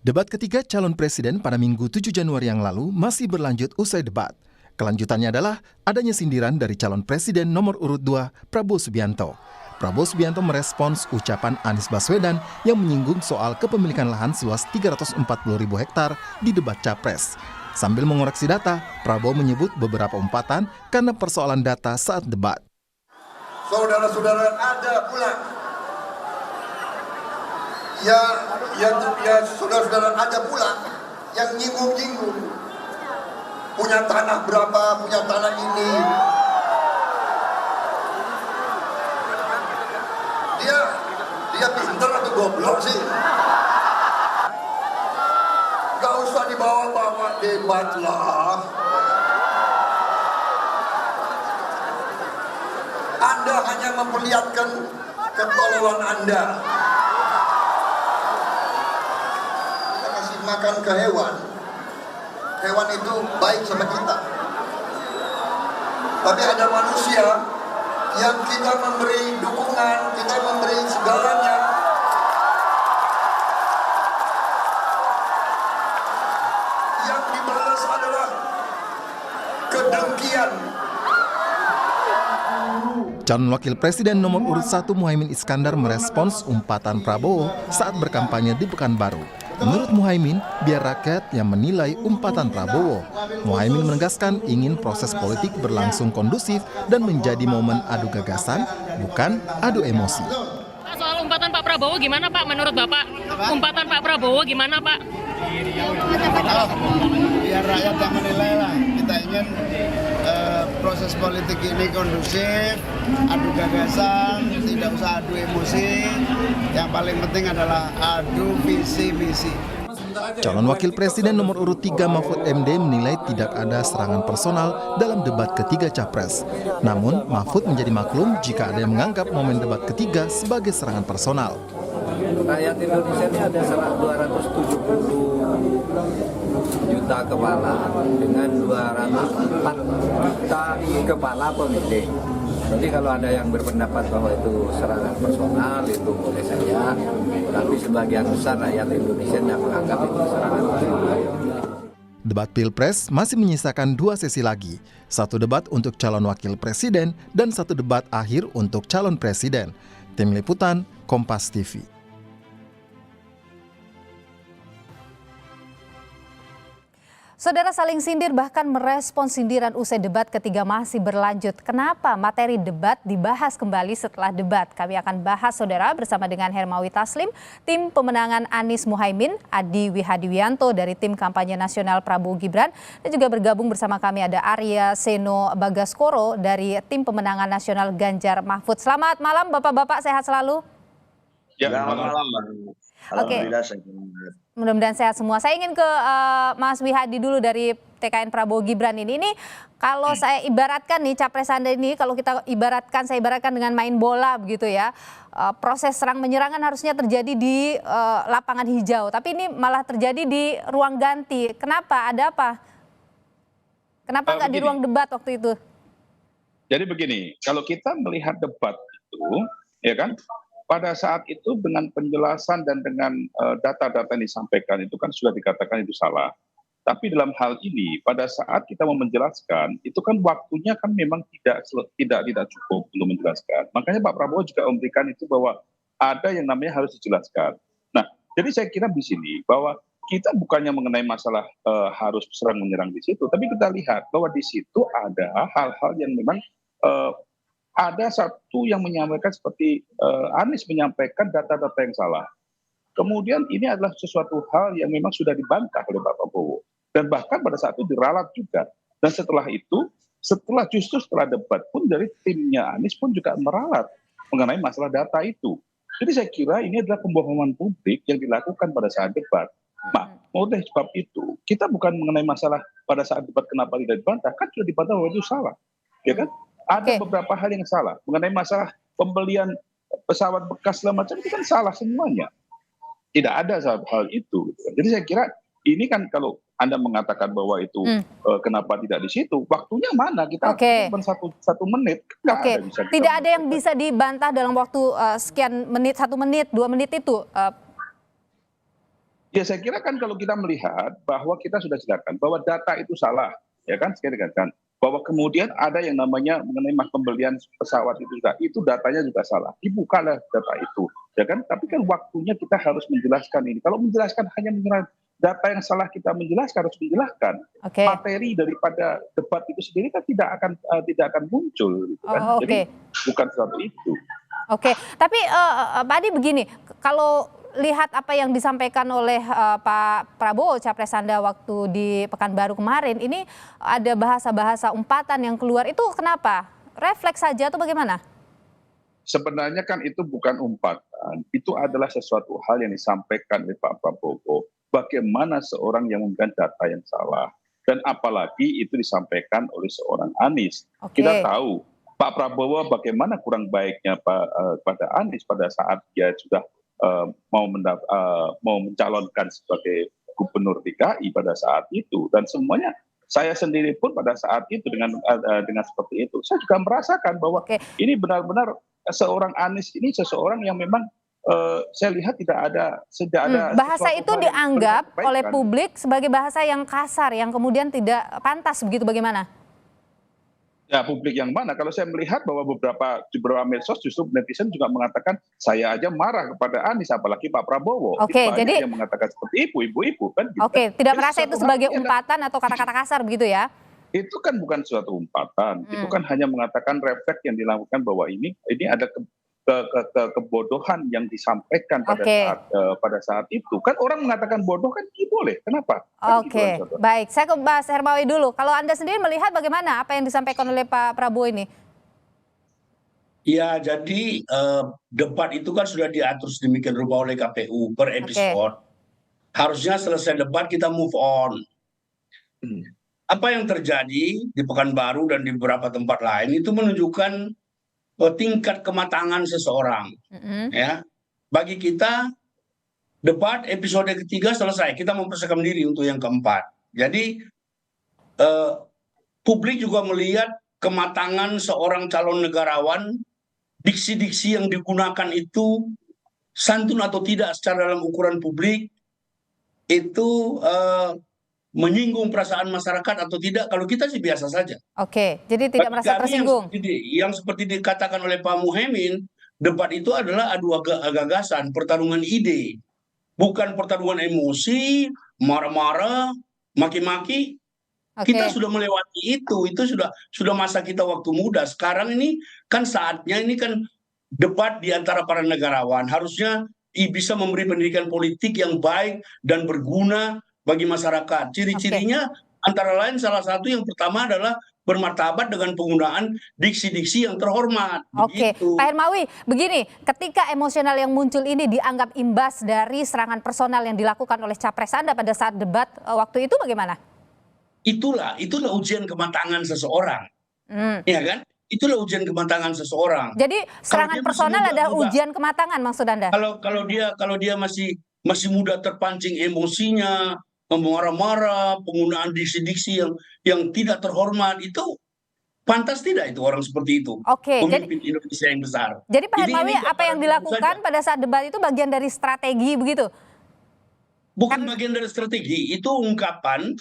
Debat ketiga calon presiden pada Minggu 7 Januari yang lalu masih berlanjut usai debat. Kelanjutannya adalah adanya sindiran dari calon presiden nomor urut 2, Prabowo Subianto. Prabowo Subianto merespons ucapan Anies Baswedan yang menyinggung soal kepemilikan lahan seluas 340.000 hektar di debat Capres. Sambil mengoreksi data, Prabowo menyebut beberapa umpatan karena persoalan data saat debat. Saudara-saudara, ada pula saudara-saudara ada pula yang nyinggung-nyinggung. Punya tanah berapa, punya tanah ini. Dia pintar atau goblok sih? Gak usah dibawa-bawa debat lah. Anda hanya memperlihatkan ketololan Anda. Kita kasih makan ke hewan. Hewan itu baik sama kita. Tapi ada manusia yang kita memberi dukungan, kita memberi segalanya. Yang dibalas adalah kedengkian. Calon Wakil Presiden nomor urut 1 Muhaimin Iskandar merespons umpatan Prabowo saat berkampanye di Pekanbaru. Menurut Muhaimin, biar rakyat yang menilai umpatan Prabowo. Muhaimin menegaskan ingin proses politik berlangsung kondusif dan menjadi momen adu gagasan, bukan adu emosi. Soal umpatan Pak Prabowo gimana Pak menurut Bapak? Umpatan Pak Prabowo gimana Pak? Biar rakyat yang menilai lah. Kita ingin proses politik ini kondusif, adu gagasan, tidak usah adu emosi. Yang paling penting adalah adu visi misi. Calon Wakil Presiden nomor urut 3 Mahfud MD menilai tidak ada serangan personal dalam debat ketiga Capres. Namun, Mahfud menjadi maklum jika ada yang menganggap momen debat ketiga sebagai serangan personal. Rakyat Indonesia ini ada 270 juta kepala dengan 204 juta kepala pemilih. Jadi kalau ada yang berpendapat bahwa itu serangan personal, itu boleh saja. Tapi sebagian besar rakyat Indonesia yang menganggap itu serangan personal. Debat Pilpres masih menyisakan 2 sesi lagi. 1 debat untuk calon wakil presiden dan 1 debat akhir untuk calon presiden. Tim Liputan, Kompas TV. Saudara saling sindir bahkan merespons sindiran usai debat ketiga masih berlanjut. Kenapa materi debat dibahas kembali setelah debat? Kami akan bahas saudara bersama dengan Hermawi Taslim, tim pemenangan Anies Muhaimin, Adi Wihadiwianto dari tim kampanye nasional Prabowo Gibran, dan juga bergabung bersama kami ada Arya Seno Bagaskoro dari tim pemenangan nasional Ganjar Mahfud. Selamat malam Bapak-bapak, sehat selalu. Ya, selamat malam. Alhamdulillah saya mudah-mudahan sehat semua. Saya ingin ke Mas Wihadi dulu dari TKN Prabowo Gibran ini. Ini kalau saya ibaratkan nih Capres Anda ini, kalau saya ibaratkan dengan main bola begitu ya. Proses serang menyerangan harusnya terjadi di lapangan hijau, tapi ini malah terjadi di ruang ganti. Kenapa? Ada apa? Kenapa nggak di ruang debat waktu itu? Jadi begini, kalau kita melihat debat itu, ya kan, pada saat itu dengan penjelasan dan dengan data-data yang disampaikan itu kan sudah dikatakan itu salah. Tapi dalam hal ini pada saat kita mau menjelaskan itu kan waktunya kan memang tidak cukup untuk menjelaskan. Makanya Pak Prabowo juga memberikan itu bahwa ada yang namanya harus dijelaskan. Nah, jadi saya kira di sini bahwa kita bukannya mengenai masalah harus serang menyerang di situ, tapi kita lihat bahwa di situ ada hal-hal yang memang ada satu yang menyampaikan seperti Anies menyampaikan data-data yang salah. Kemudian ini adalah sesuatu hal yang memang sudah dibantah oleh Pak Prabowo. Dan bahkan pada saat itu diralat juga. Dan setelah itu, setelah debat pun dari timnya Anies pun juga meralat mengenai masalah data itu. Jadi saya kira ini adalah pembohongan publik yang dilakukan pada saat debat. Nah, oleh sebab itu, kita bukan mengenai masalah pada saat debat kenapa tidak dibantah, kan sudah dibantah bahwa itu salah. Ya kan? Ada beberapa hal yang salah mengenai masalah pembelian pesawat bekas segala macam itu kan salah semuanya. Tidak ada hal itu. Jadi saya kira ini kan kalau Anda mengatakan bahwa itu kenapa tidak di situ, waktunya mana? Kita cuma satu menit. Tidak ada yang bisa dibantah dalam waktu sekian menit, 1 menit, 2 menit itu. Ya saya kira kan kalau kita melihat bahwa kita sudah jelaskan bahwa data itu salah, ya kan, sekali kan, bahwa kemudian ada yang namanya mengenai pembelian pesawat itu datanya juga salah. Dibukalah data itu, ya kan. Tapi kan waktunya kita harus menjelaskan ini. Kalau menjelaskan hanya mengenai data yang salah, kita menjelaskan, harus menjelaskan. Oke. Materi daripada debat itu sendiri kan tidak akan muncul, gitu kan. Oh, oke. Jadi bukan sesuatu itu. Oke, tapi Pak Adi begini, kalau lihat apa yang disampaikan oleh Pak Prabowo, Capres Anda waktu di Pekanbaru kemarin, ini ada bahasa-bahasa umpatan yang keluar, itu kenapa? Refleks saja atau bagaimana? Sebenarnya kan itu bukan umpatan, itu adalah sesuatu hal yang disampaikan oleh Pak Prabowo. Bagaimana seorang yang memberikan data yang salah, dan apalagi itu disampaikan oleh seorang Anies. Oke. Kita tahu Pak Prabowo bagaimana kurang baiknya pada Anies pada saat dia sudah mau mencalonkan sebagai gubernur DKI pada saat itu, dan semuanya saya sendiri pun pada saat itu dengan seperti itu saya juga merasakan bahwa ini benar-benar seorang Anies ini seseorang yang memang saya lihat tidak ada bahasa itu dianggap oleh perbaikan. publik sebagai bahasa yang kasar, yang kemudian tidak pantas, begitu bagaimana? Ya, publik yang mana? Kalau saya melihat bahwa di beberapa medsos justru netizen juga mengatakan saya aja marah kepada Anies, apalagi Pak Prabowo. Oke, Banyak jadi yang mengatakan seperti ibu-ibu kan. Gitu. Oke, tidak Jadi merasa itu suatu sebagai hal ini umpatan atau kata-kata kasar begitu ya? itu kan bukan suatu umpatan. Itu kan hanya mengatakan refleks yang dilakukan bahwa ini ada kebodohan yang disampaikan pada saat itu. Kan orang mengatakan bodoh kan boleh. Kenapa? Kan Oke, gitu, baik. Saya ke Mas Hermawi dulu. Kalau Anda sendiri melihat bagaimana apa yang disampaikan oleh Pak Prabowo ini? Ya, jadi debat itu kan sudah diatur sedemikian rupa oleh KPU per episode. Harusnya selesai debat kita move on. Apa yang terjadi di Pekanbaru dan di beberapa tempat lain itu menunjukkan tingkat kematangan seseorang. Ya, bagi kita debat episode ketiga selesai, kita mempersiapkan diri untuk yang keempat. Jadi publik juga melihat kematangan seorang calon negarawan, diksi-diksi yang digunakan itu santun atau tidak secara dalam ukuran publik, itu menyinggung perasaan masyarakat atau tidak. Kalau kita sih biasa saja. Oke, jadi tidak merasa tersinggung. Yang seperti dikatakan oleh Pak Muhaimin, debat itu adalah adu gagasan, pertarungan ide, bukan pertarungan emosi, marah-marah, maki-maki. Kita sudah melewati itu sudah masa kita waktu muda. Sekarang ini kan saatnya, ini kan debat di antara para negarawan, harusnya bisa memberi pendidikan politik yang baik dan berguna bagi masyarakat. Ciri-cirinya antara lain salah satu yang pertama adalah bermartabat dengan penggunaan diksi-diksi yang terhormat. Oke, Pak Hermawi, begini, ketika emosional yang muncul ini dianggap imbas dari serangan personal yang dilakukan oleh capres Anda pada saat debat waktu itu bagaimana? Itulah ujian kematangan seseorang. Ya kan? Itulah ujian kematangan seseorang. Jadi serangan personal adalah ujian kematangan maksud Anda? Kalau dia masih muda, terpancing emosinya, marah-marah, penggunaan diksi-diksi yang tidak terhormat, itu pantas tidak itu orang seperti itu? Oke, pemimpin Indonesia yang besar. Jadi Pak Hermawi, apa yang dilakukan pada saat debat itu bagian dari strategi begitu? Bukan bagian dari strategi, itu ungkapan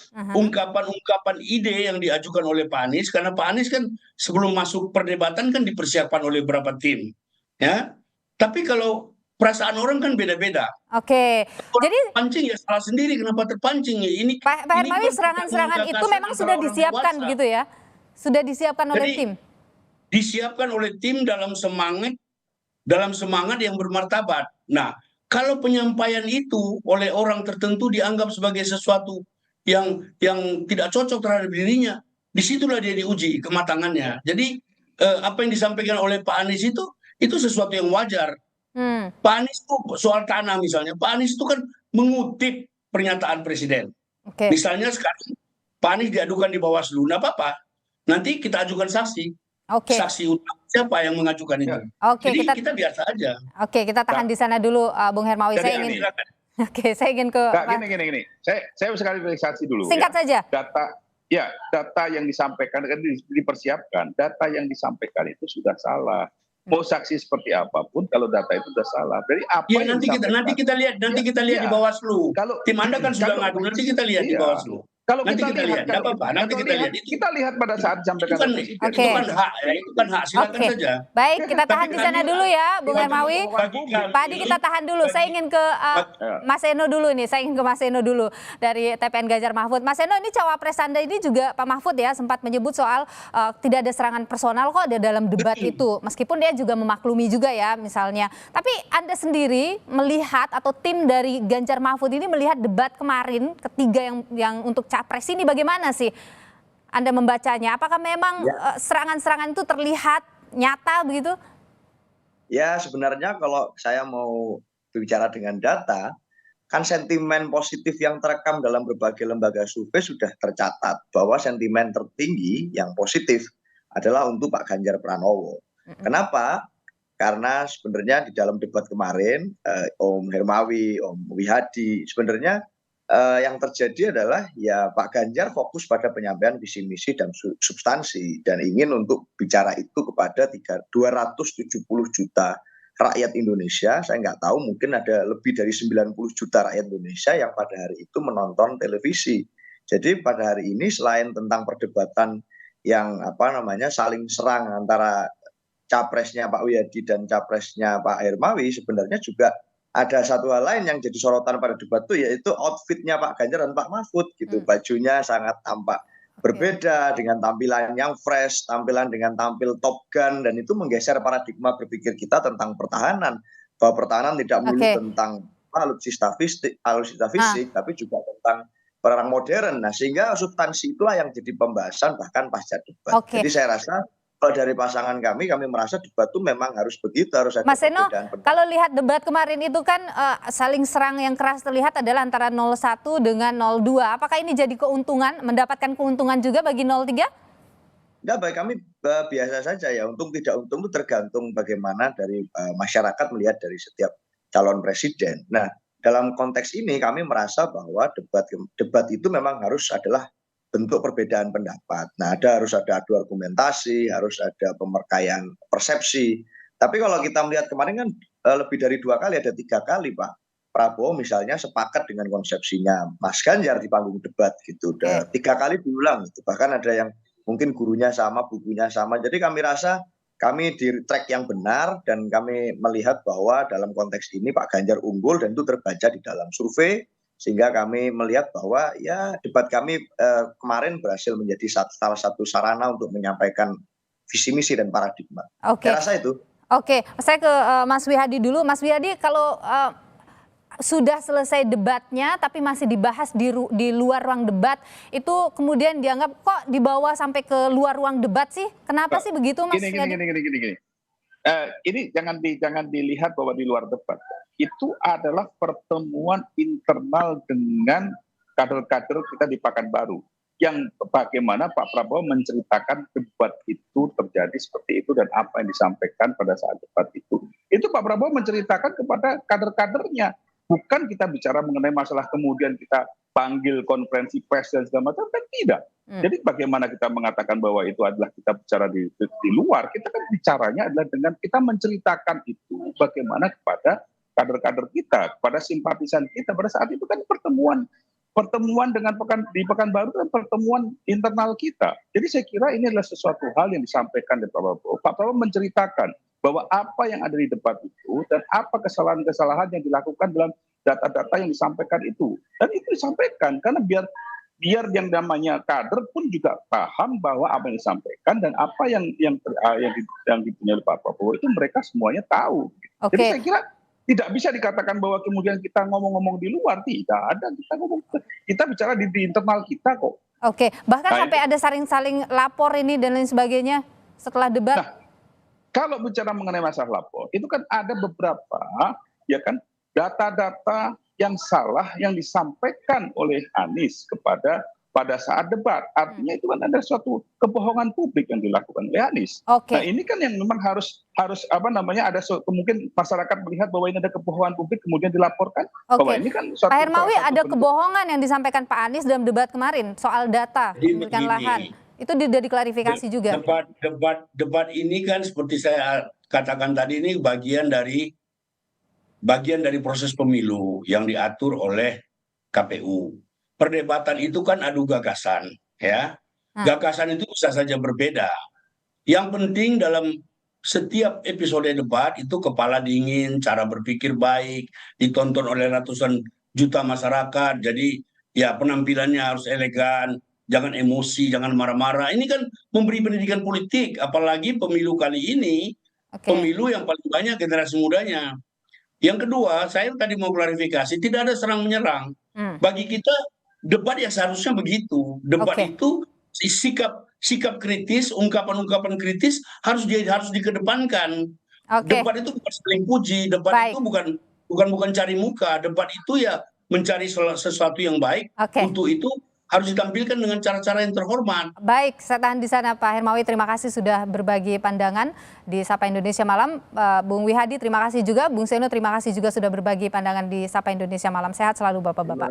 ide yang diajukan oleh Pak Anies, karena Pak Anies kan sebelum masuk perdebatan kan dipersiapkan oleh beberapa tim, ya. Tapi kalau perasaan orang kan beda-beda. Oke, jadi pancing ya salah sendiri, kenapa terpancing ya? Ini Pak Hermawi, serangan-serangan itu memang sudah disiapkan begitu ya? Sudah disiapkan oleh tim? Disiapkan oleh tim dalam semangat yang bermartabat. Nah, kalau penyampaian itu oleh orang tertentu dianggap sebagai sesuatu yang tidak cocok terhadap dirinya, disitulah dia diuji kematangannya. Jadi apa yang disampaikan oleh Pak Anies itu sesuatu yang wajar. Pak Anies itu soal tanah misalnya, Pak Anies itu kan mengutip pernyataan presiden. Misalnya sekarang Pak Anies diadukan di Bawaslu, nggak apa-apa. Nanti kita ajukan saksi. Saksi utama siapa yang mengajukan itu? Jadi kita biasa aja. Oke, kita tahan di sana dulu, Bung Hermawi. Saya ingin ke. Gini. Saya sekali verifikasi dulu. Singkat saja. Data yang disampaikan kan dipersiapkan. Data yang disampaikan itu sudah salah. Mau saksi seperti apapun kalau data itu sudah salah. Jadi apa Ya yang nanti kita lihat di Bawaslu. Kalau Tim Anda kan sudah kalau- ngadu, nanti kita lihat di iya. Bawaslu. Kalau Nanti kita lihat, nggak apa-apa. Nanti kita lihat. Kita lihat pada saat disampaikan oleh Presiden. Oke. Itu kan hak, ya. Itu kan hak. Silakan Oke. saja. Baik, kita tahan Tapi di sana kami- dulu ya, Bung bagi- Hermawi. bagi kami- Pak Adi, kita tahan dulu. Saya ingin ke Mas Eno dulu nih. Saya ingin ke Mas Eno dulu dari TPN Ganjar Mahfud. Mas Eno, ini cawapres Anda ini juga Pak Mahfud ya sempat menyebut soal tidak ada serangan personal kok ada dalam debat itu. Meskipun dia juga memaklumi juga ya misalnya. Tapi Anda sendiri melihat atau tim dari Ganjar Mahfud ini melihat debat kemarin ketiga yang untuk capres ini bagaimana sih Anda membacanya? Apakah memang serangan-serangan itu terlihat nyata begitu? Ya sebenarnya kalau saya mau berbicara dengan data, kan sentimen positif yang terekam dalam berbagai lembaga survei sudah tercatat bahwa sentimen tertinggi yang positif adalah untuk Pak Ganjar Pranowo. Kenapa? Karena sebenarnya di dalam debat kemarin, Om Hermawi, Om Wihadi, sebenarnya yang terjadi adalah ya Pak Ganjar fokus pada penyampaian visi misi dan substansi dan ingin untuk bicara itu kepada 270 juta rakyat Indonesia. Saya nggak tahu, mungkin ada lebih dari 90 juta rakyat Indonesia yang pada hari itu menonton televisi. Jadi pada hari ini selain tentang perdebatan yang saling serang antara capresnya Pak Wihadi dan capresnya Pak Hermawi, sebenarnya juga ada satu hal lain yang jadi sorotan pada debat itu, yaitu outfitnya Pak Ganjar dan Pak Mahfud gitu. Bajunya sangat tampak berbeda dengan tampilan yang fresh, tampilan dengan tampil Top Gun, dan itu menggeser paradigma berpikir kita tentang pertahanan, bahwa pertahanan tidak melulu tentang alutsista fisik, tapi juga tentang perang modern. Nah, sehingga substansi itulah yang jadi pembahasan bahkan pasca debat. Jadi saya rasa kalau dari pasangan kami merasa debat itu memang harus begitu, harus ada Mas Eno, perbedaan pendapat. kalau lihat debat kemarin itu kan saling serang yang keras terlihat adalah antara 01 dengan 02. Apakah ini jadi keuntungan, mendapatkan keuntungan juga bagi 03? Enggak, bagi kami biasa saja ya. Untung tidak untung itu tergantung bagaimana dari masyarakat melihat dari setiap calon presiden. Nah, dalam konteks ini kami merasa bahwa debat itu memang harus adalah bentuk perbedaan pendapat. Nah, harus ada adu argumentasi, harus ada pemerkayaan persepsi. Tapi kalau kita melihat kemarin kan lebih dari 2 kali, ada 3 kali Pak Prabowo misalnya sepakat dengan konsepsinya Mas Ganjar di panggung debat gitu. Udah 3 kali diulang gitu. Bahkan ada yang mungkin gurunya sama, bukunya sama. Jadi kami rasa kami di track yang benar dan kami melihat bahwa dalam konteks ini Pak Ganjar unggul dan itu terbaca di dalam survei. Sehingga kami melihat bahwa ya debat kami kemarin berhasil menjadi salah satu sarana untuk menyampaikan visi misi dan paradigma. Saya rasa itu. Oke, saya ke Mas Wihadi dulu. Mas Wihadi, kalau sudah selesai debatnya tapi masih dibahas di luar ruang debat, itu kemudian dianggap kok dibawa sampai ke luar ruang debat sih? Kenapa sih begitu, Mas Wihadi? Gini. Ini jangan dilihat bahwa di luar debat. Itu adalah pertemuan internal dengan kader-kader kita di Pekanbaru. Yang bagaimana Pak Prabowo menceritakan debat itu terjadi seperti itu dan apa yang disampaikan pada saat debat itu. Itu Pak Prabowo menceritakan kepada kader-kadernya. Bukan kita bicara mengenai masalah kemudian kita panggil konferensi pers dan segala macam, kan tidak. Jadi bagaimana kita mengatakan bahwa itu adalah kita bicara di luar, kita kan bicaranya adalah dengan kita menceritakan itu bagaimana kepada kader-kader kita, kepada simpatisan kita. Pada saat itu kan pertemuan dengan di Pekanbaru kan pertemuan internal kita. Jadi saya kira ini adalah sesuatu hal yang disampaikan oleh Pak Prabowo. Pak Prabowo menceritakan bahwa apa yang ada di debat itu dan apa kesalahan-kesalahan yang dilakukan dalam data-data yang disampaikan itu. Dan itu disampaikan karena biar yang namanya kader pun juga paham bahwa apa yang disampaikan dan apa yang dipunyai oleh Pak Prabowo itu mereka semuanya tahu. Jadi saya kira tidak bisa dikatakan bahwa kemudian kita ngomong-ngomong di luar, tidak ada. Kita bicara di internal kita kok. Oke, bahkan sampai ada saling lapor ini dan lain sebagainya setelah debat. Nah, kalau bicara mengenai masalah lapor, itu kan ada beberapa ya kan data-data yang salah yang disampaikan oleh Anies pada saat debat. Artinya itu kan ada suatu kebohongan publik yang dilakukan oleh Anies. Nah, ini kan yang memang harus ada mungkin masyarakat melihat bahwa ini ada kebohongan publik kemudian dilaporkan. Bahwa ini kan Pak Hermawi, ada kebohongan yang disampaikan Pak Anies dalam debat kemarin soal data pemilikan lahan. Itu sudah diklarifikasi juga. Debat ini kan seperti saya katakan tadi ini bagian dari proses pemilu yang diatur oleh KPU. Perdebatan itu kan adu gagasan, ya. Gagasan itu bisa saja berbeda. Yang penting dalam setiap episode debat itu kepala dingin, cara berpikir baik, ditonton oleh ratusan juta masyarakat. Jadi ya penampilannya harus elegan, jangan emosi, jangan marah-marah. Ini kan memberi pendidikan politik, apalagi pemilu kali ini, pemilu yang paling banyak generasi mudanya. Yang kedua, saya tadi mau klarifikasi, tidak ada serang menyerang. Bagi kita debat ya seharusnya begitu. Debat itu sikap kritis, ungkapan-ungkapan kritis harus dikedepankan. Debat itu bukan saling puji, debat itu bukan cari muka, debat itu ya mencari sesuatu yang baik. Untuk itu harus ditampilkan dengan cara-cara yang terhormat. Baik, saya tahan di sana Pak Hermawi. Terima kasih sudah berbagi pandangan di Sapa Indonesia Malam. Bung Wihadi, terima kasih juga. Bung Seno, terima kasih juga sudah berbagi pandangan di Sapa Indonesia Malam. Sehat selalu Bapak-Bapak.